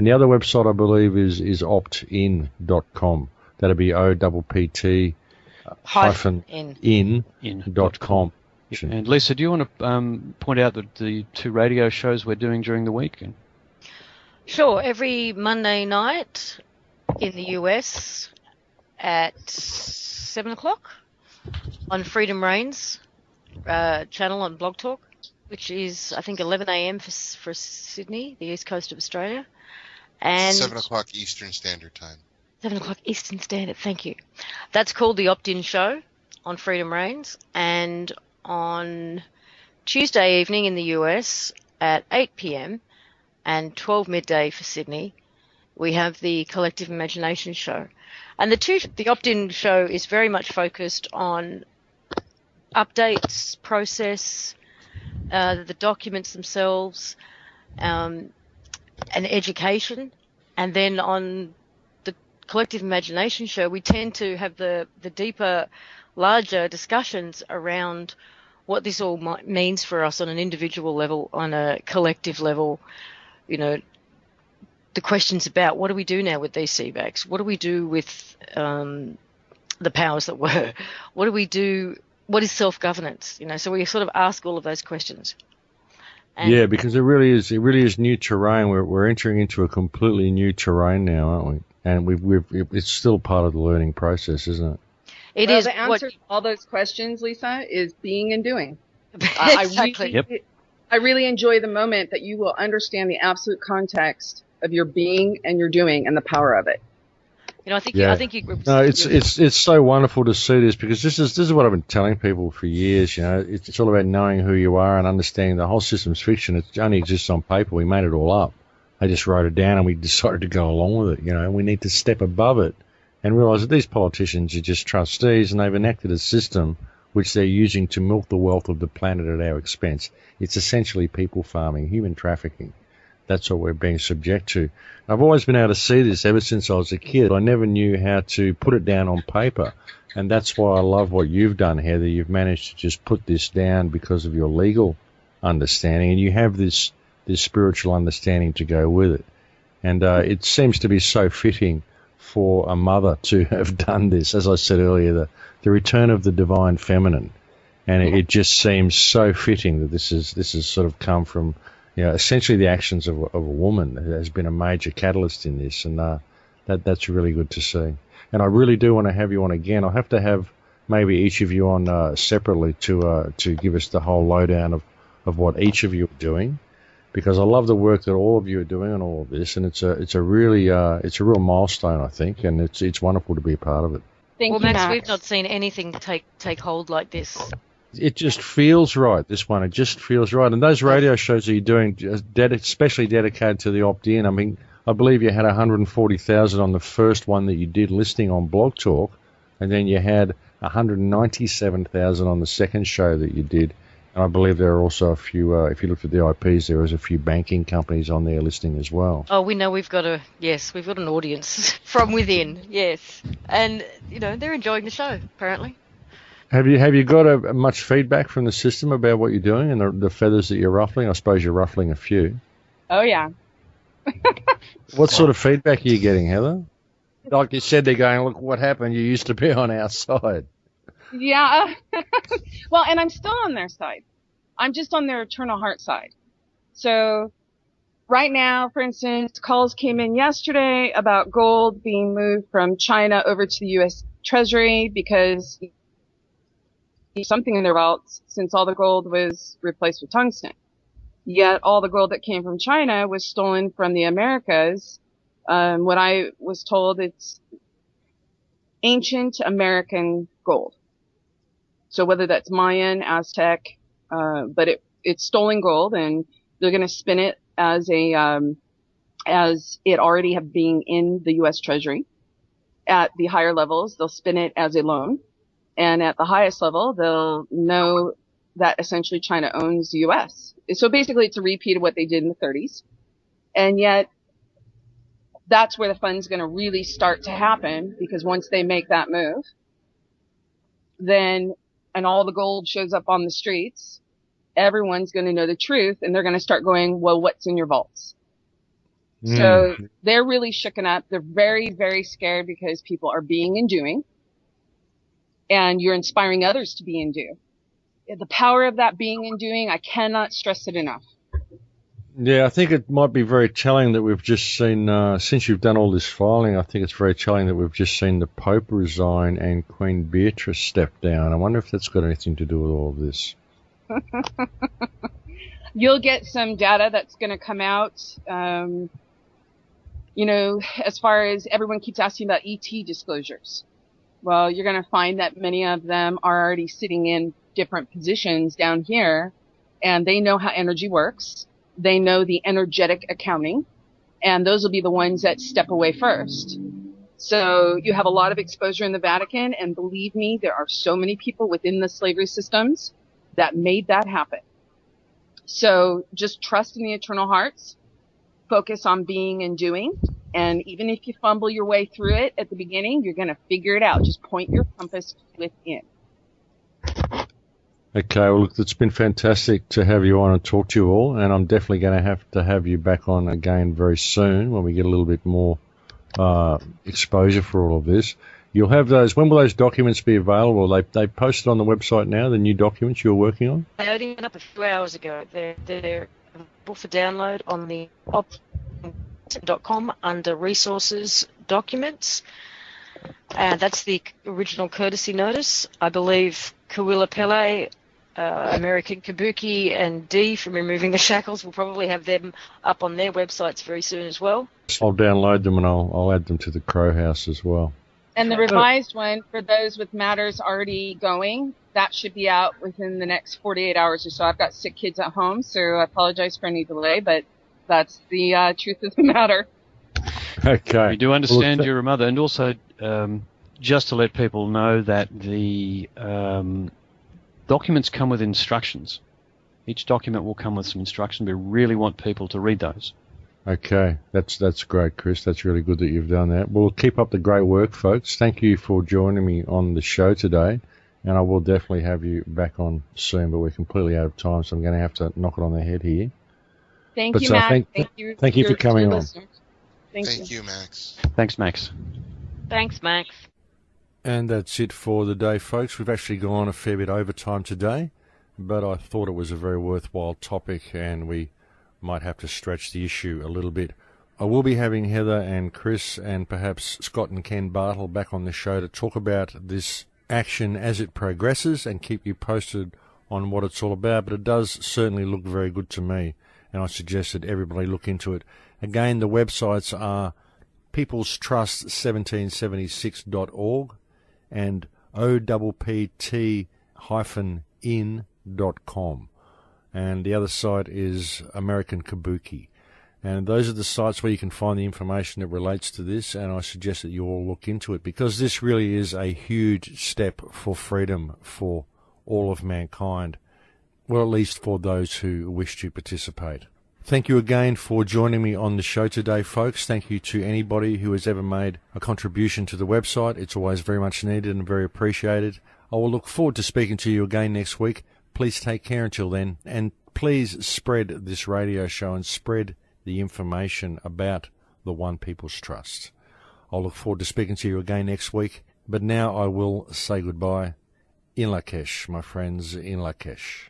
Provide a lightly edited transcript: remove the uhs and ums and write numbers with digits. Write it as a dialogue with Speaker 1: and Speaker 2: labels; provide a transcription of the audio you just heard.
Speaker 1: And the other website, I believe, is optin.com. That'll be OPPT in.com.
Speaker 2: And Lisa, do you want to point out the 2 radio shows we're doing during the week?
Speaker 3: Sure. Every Monday night in the US at 7 o'clock on Freedom Reigns channel on Blog Talk, which is, I think, 11 a.m. for Sydney, the east coast of Australia. And
Speaker 4: 7 o'clock Eastern Standard Time.
Speaker 3: 7 o'clock Eastern Standard, thank you. That's called The Opt-In Show on Freedom Reigns. And on Tuesday evening in the US at 8 p.m. and 12 midday for Sydney, we have the Collective Imagination Show. And the Opt-In Show is very much focused on updates, process, the documents themselves, and education. And then on the Collective Imagination Show, we tend to have the deeper, larger discussions around what this all means for us on an individual level, on a collective level. You know, the questions about what do we do now with these CBACs? What do we do with the powers that were? What do we do? What is self-governance? You know, so we sort of ask all of those questions.
Speaker 1: And because it really is new terrain. We're entering into a completely new terrain now, aren't we? And it's still part of the learning process, isn't it?
Speaker 5: It is. The answer to all those questions, Lisa, is being and doing.
Speaker 3: Exactly.
Speaker 5: I really enjoy the moment that you will understand the absolute context of your being and your doing and the power of it.
Speaker 3: You know, I think you.
Speaker 1: No, it's so wonderful to see this, because this is what I've been telling people for years. You know, it's all about knowing who you are and understanding the whole system's fiction. It only exists on paper. We made it all up. They just wrote it down and we decided to go along with it. You know, and we need to step above it and realize that these politicians are just trustees, and they've enacted a system which they're using to milk the wealth of the planet at our expense. It's essentially people farming, human trafficking. That's what we're being subject to. I've always been able to see this ever since I was a kid. I never knew how to put it down on paper. And that's why I love what you've done, Heather. You've managed to just put this down because of your legal understanding, and you have this spiritual understanding to go with it. And it seems to be so fitting for a mother to have done this. As I said earlier, the return of the divine feminine. And it just seems so fitting that this is sort of come from, you know, essentially the actions of a woman that has been a major catalyst in this, and that's really good to see. And I really do want to have you on again. I'll have to have maybe each of you on separately to give us the whole lowdown of what each of you are doing, because I love the work that all of you are doing on all of this, and it's a real milestone, I think, and it's wonderful to be a part of it.
Speaker 5: Thank you,
Speaker 3: Max, we've not seen anything take hold like this.
Speaker 1: It just feels right, this one. It just feels right. And those radio shows that you're doing, especially dedicated to the opt-in, I mean, I believe you had 140,000 on the first one that you did listening on Blog Talk, and then you had 197,000 on the second show that you did. And I believe there are also a few, if you looked at the IPs, there was a few banking companies on there listening as well.
Speaker 3: Oh, we know we've got an audience from within, yes. And, you know, they're enjoying the show, apparently.
Speaker 1: Have you got much feedback from the system about what you're doing and the feathers that you're ruffling? I suppose you're ruffling a few.
Speaker 5: Oh, yeah.
Speaker 1: What sort of feedback are you getting, Heather? Like you said, they're going, look, what happened? You used to be on our side.
Speaker 5: Yeah. Well, and I'm still on their side. I'm just on their eternal heart side. So right now, for instance, calls came in yesterday about gold being moved from China over to the U.S. Treasury because something in their vaults, since all the gold was replaced with tungsten. Yet all the gold that came from China was stolen from the Americas. What I was told, it's ancient American gold. So whether that's Mayan, Aztec, but it's stolen gold, and they're going to spin it as it already have been in the U.S. Treasury. At the higher levels, they'll spin it as a loan. And at the highest level, they'll know that essentially China owns the U.S. So basically, it's a repeat of what they did in the 30s. And yet, that's where the fun's going to really start to happen, because once they make that move, then, and all the gold shows up on the streets, everyone's going to know the truth, and they're going to start going, well, what's in your vaults? So they're really shooken up. They're very, very scared because people are being and doing, and you're inspiring others to be and do. The power of that being and doing, I cannot stress it enough.
Speaker 1: Yeah, I think it might be very telling that we've just seen, since you've done all this filing, I think it's very telling that we've just seen the Pope resign and Queen Beatrice step down. I wonder if that's got anything to do with all of this.
Speaker 5: You'll get some data that's going to come out. As far as everyone keeps asking about ET disclosures. Well, you're going to find that many of them are already sitting in different positions down here, and they know how energy works. They know the energetic accounting, and those will be the ones that step away first. So you have a lot of exposure in the Vatican, and believe me, there are so many people within the slavery systems that made that happen. So just trust in the eternal hearts, focus on being and doing, and even if you fumble your way through it at the beginning, you're going to figure it out. Just point your compass within.
Speaker 1: Okay, well, look, it's been fantastic to have you on and talk to you all, and I'm definitely going to have you back on again very soon when we get a little bit more exposure for all of this. You'll have those. When will those documents be available? They posted on the website now, the new documents you're working on?
Speaker 3: They only went up a few hours ago. They're available for download on the optin.com under Resources Documents. And that's the original courtesy notice. I believe Kawila Pele, American Kabuki, and Dee from Removing the Shackles will probably have them up on their websites very soon as well.
Speaker 1: I'll download them and I'll add them to the Crow House as well.
Speaker 5: And the revised one, for those with matters already going, that should be out within the next 48 hours or so. I've got sick kids at home, so I apologize for any delay, but that's the truth of the matter.
Speaker 1: Okay.
Speaker 2: We do understand you're a mother, and also just to let people know that the documents come with instructions. Each document will come with some instructions. We really want people to read those.
Speaker 1: Okay, that's great, Chris. That's really good that you've done that. We'll keep up the great work, folks. Thank you for joining me on the show today, and I will definitely have you back on soon, but we're completely out of time, so I'm going to have to knock it on the head here.
Speaker 5: Thank you, Max.
Speaker 1: Thank you for coming on.
Speaker 5: Thank
Speaker 4: you, Max.
Speaker 2: Thanks, Max.
Speaker 3: Thanks, Max.
Speaker 1: And that's it for the day, folks. We've actually gone a fair bit over time today, but I thought it was a very worthwhile topic, and we might have to stretch the issue a little bit. I will be having Heather and Chris and perhaps Scott and Ken Bartle back on the show to talk about this action as it progresses and keep you posted on what it's all about, but it does certainly look very good to me, and I suggest that everybody look into it. Again, the websites are peoplestrust1776.org and OPPT-in.com. And the other site is American Kabuki. And those are the sites where you can find the information that relates to this, and I suggest that you all look into it, because this really is a huge step for freedom for all of mankind, well, at least for those who wish to participate. Thank you again for joining me on the show today, folks. Thank you to anybody who has ever made a contribution to the website. It's always very much needed and very appreciated. I will look forward to speaking to you again next week. Please take care until then, and please spread this radio show and spread the information about the One People's Trust. I'll look forward to speaking to you again next week, but now I will say goodbye. In Lakesh, my friends, in Lakesh.